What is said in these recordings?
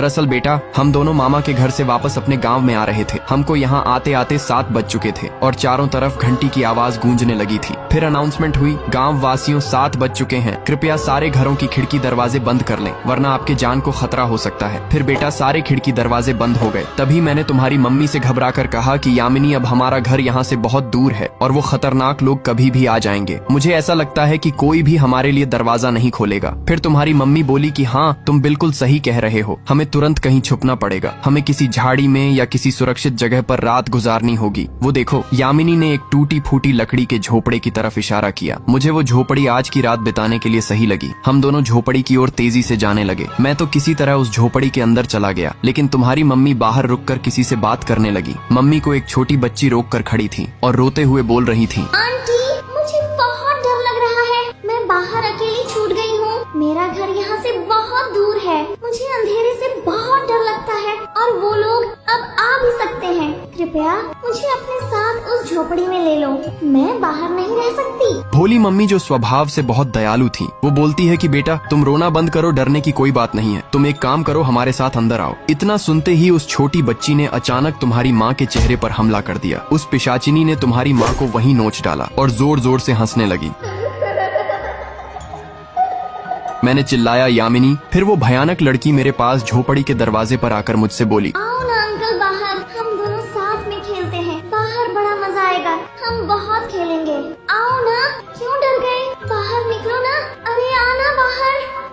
दरअसल बेटा, हम दोनों मामा के घर से वापस अपने गांव में आ रहे थे। हमको यहाँ आते आते 7 बज चुके थे और चारों तरफ घंटी की आवाज गूंजने लगी थी। फिर अनाउंसमेंट हुई, गांव वासियों 7 बज चुके हैं, कृपया सारे घरों की खिड़की दरवाजे बंद कर लें वरना आपके जान को खतरा हो सकता है। फिर बेटा सारे खिड़की दरवाजे बंद हो गए। तभी मैंने तुम्हारी मम्मी से घबरा कर कहा कि यामिनी अब हमारा घर यहाँ से बहुत दूर है और वो खतरनाक लोग कभी भी आ जाएंगे। मुझे ऐसा लगता है कि कोई भी हमारे लिए दरवाजा नहीं खोलेगा। फिर तुम्हारी मम्मी बोली कि हाँ तुम बिल्कुल सही कह रहे हो, हमें तुरंत कहीं छुपना पड़ेगा, हमें किसी झाड़ी में या किसी सुरक्षित जगह पर रात गुजारनी होगी। वो देखो, यामिनी ने एक टूटी फूटी लकड़ी के झोपड़े की तरफ इशारा किया। मुझे वो झोपड़ी आज की रात बिताने के लिए सही लगी। हम दोनों झोपड़ी की ओर तेजी से जाने लगे। मैं तो किसी तरह उस झोपड़ी के अंदर चला गया, लेकिन तुम्हारी मम्मी बाहर रुककर किसी से बात करने लगी। मम्मी को एक छोटी बच्ची रोक कर खड़ी थी और रोते हुए बोल रही थी, आंटी मुझे बहुत डर लग रहा है, मैं बाहर अकेली छूट गई हूँ। मेरा घर यहाँ से बहुत दूर है, मुझे अंधेरे से बहुत डर लगता है और वो लोग अब आ भी सकते हैं। कृपया मुझे अपने साथ उस झोपड़ी में ले लो, मैं बाहर नहीं रह सकती। भोली मम्मी जो स्वभाव से बहुत दयालु थी, वो बोलती है कि बेटा तुम रोना बंद करो, डरने की कोई बात नहीं है, तुम एक काम करो, हमारे साथ अंदर आओ। इतना सुनते ही उस छोटी बच्ची ने अचानक तुम्हारी माँ के चेहरे पर हमला कर दिया। उस पिशाचिनी ने तुम्हारी माँ को वहीं नोच डाला और जोर जोर से हंसने लगी। मैंने चिल्लाया, यामिनी। फिर वो भयानक लड़की मेरे पास झोपड़ी के दरवाजे पर आकर मुझसे बोली, आओ ना अंकल बाहर, हम दोनों साथ में खेलते हैं, बाहर बड़ा मजा आएगा, हम बहुत खेलेंगे। आओ ना, क्यों डर गए, बाहर निकलो ना, अरे आना बाहर।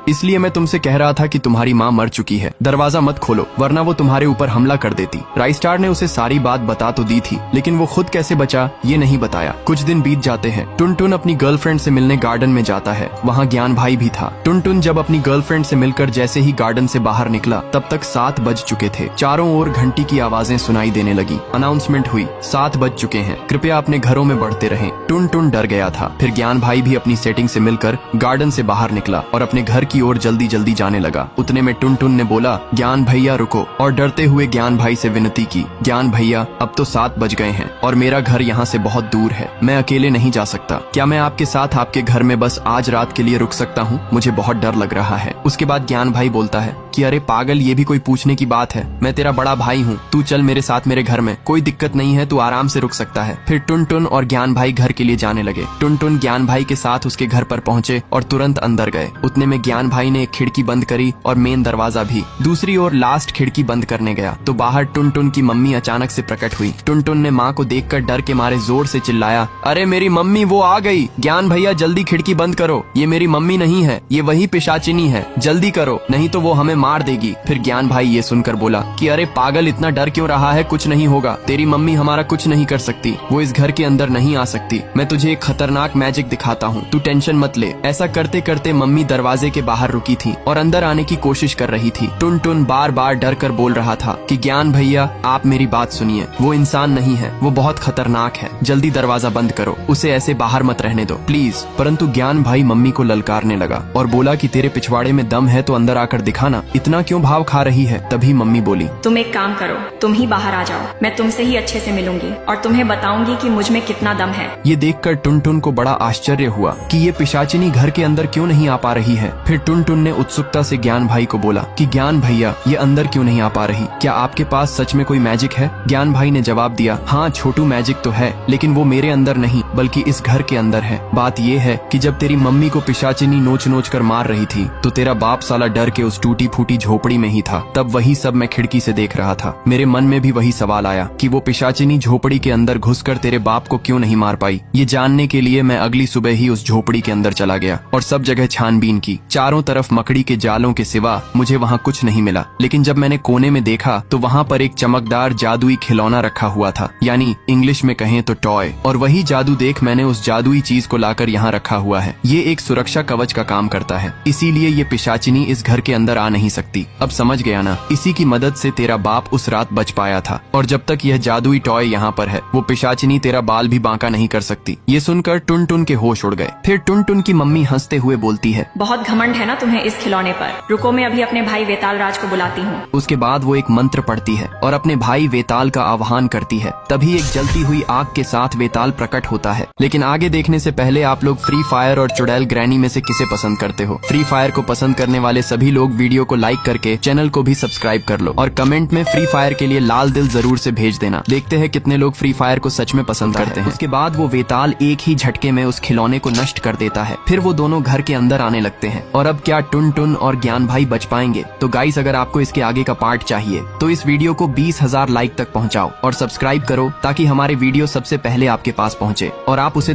इसलिए मैं तुमसे कह रहा था कि तुम्हारी माँ मर चुकी है, दरवाजा मत खोलो वरना वो तुम्हारे ऊपर हमला कर देती। राइस्टार ने उसे सारी बात बता तो दी थी, लेकिन वो खुद कैसे बचा ये नहीं बताया। कुछ दिन बीत जाते हैं। टुनटुन अपनी गर्लफ्रेंड से मिलने गार्डन में जाता है। वहाँ ज्ञान भाई भी था। टुनटुन जब अपनी गर्लफ्रेंड से मिलकर जैसे ही गार्डन से बाहर निकला, तब तक 7 बज चुके थे। चारों ओर घंटी की आवाजें सुनाई देने लगी। अनाउंसमेंट हुई, 7 बज चुके हैं, कृपया अपने घरों में बढ़ते रहें। टुनटुन डर गया था। फिर ज्ञान भाई भी अपनी सेटिंग से मिलकर गार्डन से बाहर निकला और अपने घर की ओर जल्दी जल्दी जाने लगा। उतने में टुनटुन ने बोला, ज्ञान भैया रुको, और डरते हुए ज्ञान भाई से विनती की, ज्ञान भैया अब तो 7 बज गए हैं और मेरा घर यहाँ से बहुत दूर है, मैं अकेले नहीं जा सकता, क्या मैं आपके साथ आपके घर में बस आज रात के लिए रुक सकता हूँ, मुझे बहुत डर लग रहा है। उसके बाद ज्ञान भाई बोलता है कि अरे पागल, ये भी कोई पूछने की बात है, मैं तेरा बड़ा भाई हूँ, तू चल मेरे साथ मेरे घर में, कोई दिक्कत नहीं है, तू आराम से रुक सकता है। फिर टुनटुन और ज्ञान भाई घर के लिए जाने लगे। टुनटुन ज्ञान भाई के साथ उसके घर पर पहुँचे और तुरंत अंदर गए। उतने में ज्ञान भाई ने एक खिड़की बंद करी और मेन दरवाजा भी। दूसरी ओर लास्ट खिड़की बंद करने गया तो बाहर टुनटुन की मम्मी अचानक से प्रकट हुई। टुनटुन ने माँ को देखकर डर के मारे जोर से चिल्लाया, अरे मेरी मम्मी, वो आ गई, ज्ञान भैया जल्दी खिड़की बंद करो, ये मेरी मम्मी नहीं है, ये वही पिशाचिनी है, जल्दी करो नहीं तो वो हमें मार देगी। फिर ज्ञान भाई ये सुनकर बोला कि अरे पागल, इतना डर क्यों रहा है, कुछ नहीं होगा, तेरी मम्मी हमारा कुछ नहीं कर सकती, वो इस घर के अंदर नहीं आ सकती, मैं तुझे एक खतरनाक मैजिक दिखाता हूँ, तू टेंशन मत ले। ऐसा करते करते मम्मी दरवाजे के बाहर रुकी थी और अंदर आने की कोशिश कर रही थी। टुनटुन बार बार डर कर बोल रहा था कि ज्ञान भैया आप मेरी बात सुनिए, वो इंसान नहीं है, वो बहुत खतरनाक है, जल्दी दरवाजा बंद करो, उसे ऐसे बाहर मत रहने दो प्लीज। परंतु ज्ञान भाई मम्मी को ललकारने लगा और बोला कि तेरे पिछवाड़े में दम है तो अंदर आकर दिखाना, इतना क्यों भाव खा रही है। तभी मम्मी बोली, तुम एक काम करो, तुम ही बाहर आ जाओ, मैं तुमसे ही अच्छे से मिलूंगी और तुम्हें बताऊंगी कि मुझ में कितना दम है। ये देखकर टुनटुन को बड़ा आश्चर्य हुआ कि ये पिशाचिनी घर के अंदर क्यों नहीं आ पा रही है। फिर टुनटुन ने उत्सुकता से ज्ञान भाई को बोला कि ज्ञान भैया ये अंदर क्यों नहीं आ पा रही, क्या आपके पास सच में कोई मैजिक है। ज्ञान भाई ने जवाब दिया, हाँ छोटू मैजिक तो है, लेकिन वो मेरे अंदर नहीं बल्कि इस घर के अंदर है। बात ये है कि जब तेरी मम्मी को पिशाचिनी नोच नोच कर मार रही थी तो तेरा बाप साला डर के उस टूटी फूटी झोपड़ी में ही था। तब वही सब मैं खिड़की से देख रहा था। मेरे मन में भी वही सवाल आया कि वो पिशाचिनी झोपड़ी के अंदर घुसकर तेरे बाप को क्यों नहीं मार पाई। ये जानने के लिए मैं अगली सुबह ही उस झोपड़ी के अंदर चला गया और सब जगह छानबीन की। चारों तरफ मकड़ी के जालों के सिवा मुझे वहाँ कुछ नहीं मिला, लेकिन जब मैंने कोने में देखा तो वहाँ पर एक चमकदार जादुई खिलौना रखा हुआ था, यानी इंग्लिश में कहें तो टॉय। और वही जादू देख मैंने उस जादुई चीज को लाकर यहाँ रखा हुआ है। ये एक सुरक्षा कवच का काम करता है, इसीलिए ये पिशाचिनी इस घर के अंदर आ नहीं सकती। अब समझ गया ना, इसी की मदद से तेरा बाप उस रात बच पाया था। और जब तक यह जादुई टॉय यहाँ पर है वो पिशाचिनी तेरा बाल भी बांका नहीं कर सकती। ये सुनकर टुनटुन के होश उड़ गए। फिर टुनटुन की मम्मी हंसते हुए बोलती है, बहुत घमंड है ना तुम्हें इस खिलौने पर, रुको मैं अभी अपने भाई वेताल राज को बुलाती हूँ। उसके बाद वो एक मंत्र पढ़ती है और अपने भाई वेताल का आह्वान करती है। तभी एक जलती हुई आग के साथ वेताल प्रकट होता है। लेकिन आगे देखने से पहले आप लोग फ्री फायर और चुड़ैल ग्रैनी में से किसे पसंद करते हो? फ्री फायर को पसंद करने वाले सभी लोग वीडियो को लाइक करके चैनल को भी सब्सक्राइब कर लो और कमेंट में फ्री फायर के लिए लाल दिल जरूर से भेज देना। देखते हैं कितने लोग फ्री फायर को सच में पसंद करते हैं। उसके बाद वो वेताल एक ही झटके में उस खिलौने को नष्ट कर देता है। फिर वो दोनों घर के अंदर आने लगते हैं। और अब क्या टुन टुन और ज्ञान भाई बच पाएंगे? तो गाइस, अगर आपको इसके आगे का पार्ट चाहिए तो इस वीडियो को 20,000 लाइक तक पहुंचाओ और सब्सक्राइब करो ताकि हमारे वीडियो सबसे पहले आपके पास पहुंचे और आप उसे